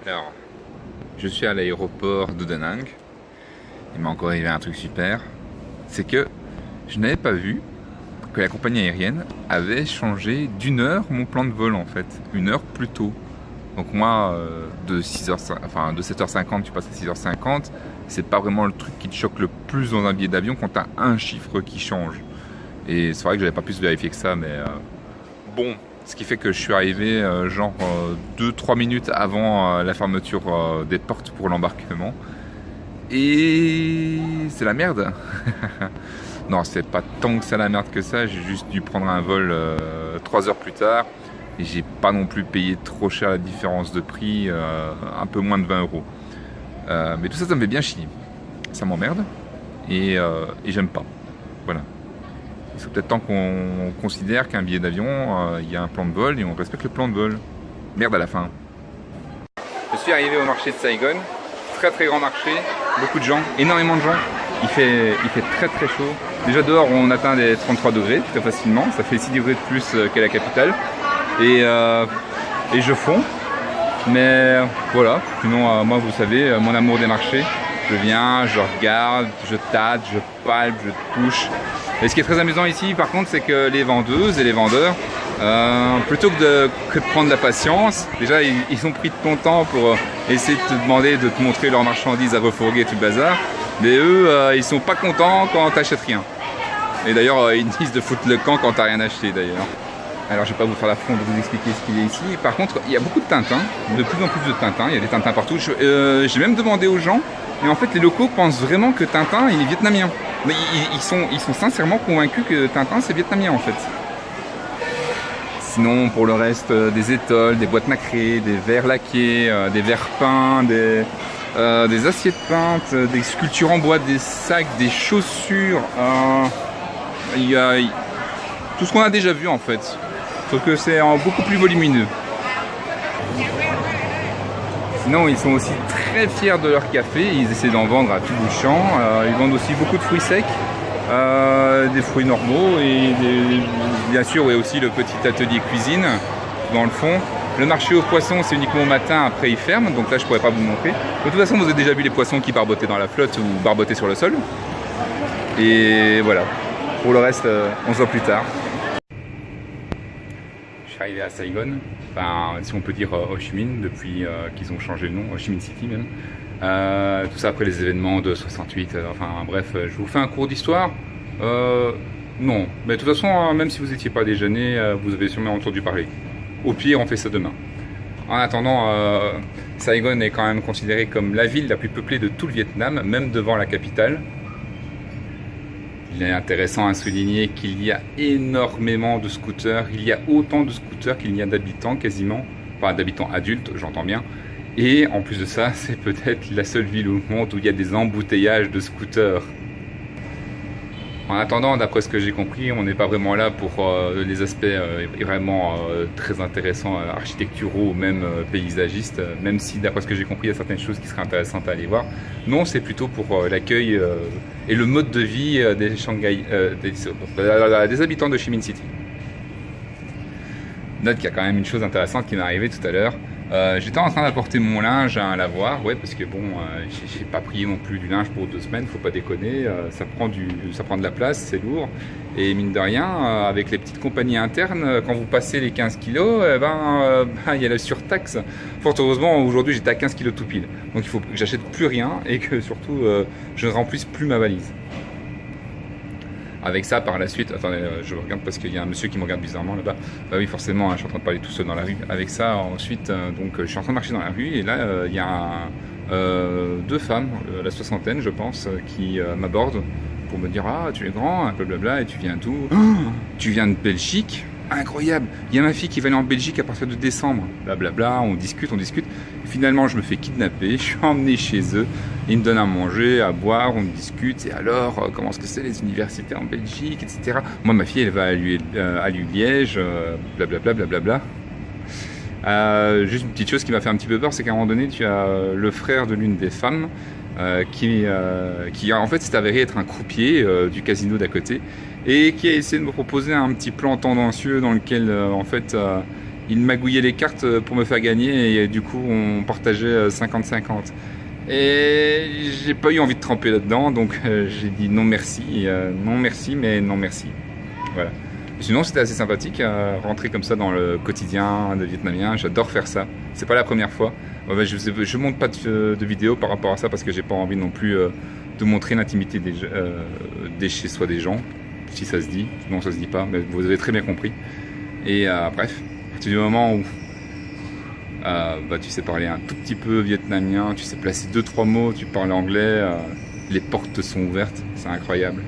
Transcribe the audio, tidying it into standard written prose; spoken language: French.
Alors, je suis à l'aéroport de Da Nang. Il m'est encore arrivé un truc super. C'est que je n'avais pas vu que la compagnie aérienne avait changé d'une heure mon plan de vol en fait. Une heure plus tôt. Donc moi, de 6h, enfin de 7h50, tu passes à 6h50. C'est pas vraiment le truc qui te choque le plus dans un billet d'avion quand t'as un chiffre qui change. Et c'est vrai que j'avais pas plus vérifié que ça, mais bon. Ce qui fait que je suis arrivé genre 2-3 minutes avant la fermeture des portes pour l'embarquement. Et c'est la merde. Non, c'est pas tant que c'est la merde que ça. J'ai juste dû prendre un vol 3 heures plus tard. Et j'ai pas non plus payé trop cher la différence de prix, un peu moins de 20 euros. Mais tout ça, ça me fait bien chier. Ça m'emmerde. Et j'aime pas. Voilà. Il serait peut-être temps qu'on considère qu'un billet d'avion, il y a un plan de vol et on respecte le plan de vol. Merde à la fin. Je suis arrivé au marché de Saigon. Très très grand marché. Beaucoup de gens, énormément de gens. Il fait très très chaud. Déjà dehors on atteint les 33 degrés très facilement. Ça fait 6 degrés de plus qu'à la capitale. Et je fonds. Mais voilà. Sinon moi vous savez, mon amour des marchés. Je viens, je regarde, je tâte, je palpe, je touche. Et ce qui est très amusant ici, par contre, c'est que les vendeuses et les vendeurs, plutôt que de prendre la patience, déjà ils ont pris de ton temps pour essayer de te demander de te montrer leurs marchandises à refourguer tout le bazar. Mais eux, ils sont pas contents quand t'achètes rien. Et d'ailleurs, ils disent de foutre le camp quand t'as rien acheté d'ailleurs. Alors je vais pas vous faire la fronde de vous expliquer ce qu'il y a ici. Par contre, il y a beaucoup de Tintins, de plus en plus de Tintins. Il y a des Tintins partout. J'ai même demandé aux gens. Et en fait, les locaux pensent vraiment que Tintin, il est vietnamien. Mais ils sont sincèrement convaincus que Tintin, c'est vietnamien en fait. Sinon, pour le reste, des étoiles, des boîtes nacrées, des verres laqués, des verres peints, des assiettes peintes, des sculptures en bois, des sacs, des chaussures. Il y a tout ce qu'on a déjà vu en fait. Sauf que c'est beaucoup plus volumineux. Sinon, ils sont aussi très fiers de leur café, ils essaient d'en vendre à tout bout de champ. Ils vendent aussi beaucoup de fruits secs, des fruits normaux et bien sûr, et aussi le petit atelier cuisine dans le fond. Le marché aux poissons, c'est uniquement au matin, après ils ferment, donc là je pourrais pas vous montrer. De toute façon, vous avez déjà vu les poissons qui barbottaient dans la flotte ou barbottaient sur le sol. Et voilà, pour le reste, on se voit plus tard. Je suis arrivé à Saigon, enfin, si on peut dire Ho Chi Minh, depuis qu'ils ont changé le nom, Ho Chi Minh City même. Tout ça après les événements de 68, enfin bref, je vous fais un cours d'histoire. Non, mais de toute façon, même si vous n'étiez pas déjeuné, vous avez sûrement entendu parler. Au pire, on fait ça demain. En attendant, Saigon est quand même considérée comme la ville la plus peuplée de tout le Vietnam, même devant la capitale. Il est intéressant à souligner qu'il y a énormément de scooters. Il y a autant de scooters qu'il y a d'habitants quasiment. Enfin d'habitants adultes, j'entends bien. Et en plus de ça, c'est peut-être la seule ville au monde où il y a des embouteillages de scooters. En attendant, d'après ce que j'ai compris, on n'est pas vraiment là pour les aspects vraiment très intéressants, architecturaux ou même paysagistes, même si d'après ce que j'ai compris, il y a certaines choses qui seraient intéressantes à aller voir. Non, c'est plutôt pour l'accueil et le mode de vie des Shanghai, des habitants de Ho Chi Minh City. Note qu'il y a quand même une chose intéressante qui m'est arrivée tout à l'heure. J'étais en train d'apporter mon linge à un lavoir, ouais, parce que bon, j'ai pas pris non plus du linge pour 2 semaines, faut pas déconner, ça prend de la place, c'est lourd, et mine de rien, avec les petites compagnies internes, quand vous passez les 15 kilos, il y a la surtaxe. Fort heureusement, aujourd'hui j'étais à 15 kilos tout pile, donc il faut que j'achète plus rien et que surtout je ne remplisse plus ma valise. Avec ça, par la suite, attendez, je regarde parce qu'il y a un monsieur qui me regarde bizarrement là-bas. Bah oui, forcément, je suis en train de parler tout seul dans la rue. Avec ça, ensuite, donc, je suis en train de marcher dans la rue et là, il y a 2 femmes, la soixantaine, je pense, qui m'abordent pour me dire ah, tu es grand, blablabla, et tu viens d'où? Tu viens de Belgique? Incroyable! Il y a ma fille qui va aller en Belgique à partir de décembre. Blablabla, on discute, on discute. Et finalement, je me fais kidnapper, je suis emmené chez eux. Ils me donnent à manger, à boire, on discute. Et alors, comment est-ce que c'est les universités en Belgique, etc. Moi, ma fille, elle va à l'U-Liège, blablabla, blablabla. Juste une petite chose qui m'a fait un petit peu peur, c'est qu'à un moment donné, tu as le frère de l'une des femmes qui en fait s'est avéré être un croupier du casino d'à côté et qui a essayé de me proposer un petit plan tendancieux dans lequel en fait il magouillait les cartes pour me faire gagner et du coup on partageait 50-50. Et j'ai pas eu envie de tremper là-dedans, donc j'ai dit non merci, non merci, mais non merci. Voilà. Sinon c'était assez sympathique, rentrer comme ça dans le quotidien des Vietnamiens, j'adore faire ça. C'est pas la première fois. Je monte pas de vidéos par rapport à ça parce que j'ai pas envie non plus de montrer l'intimité des chez soi des gens, si ça se dit, non ça se dit pas, mais vous avez très bien compris. Et bref, à partir du moment où tu sais parler un tout petit peu vietnamien, tu sais placer 2-3 mots, tu parles anglais, les portes te sont ouvertes, c'est incroyable.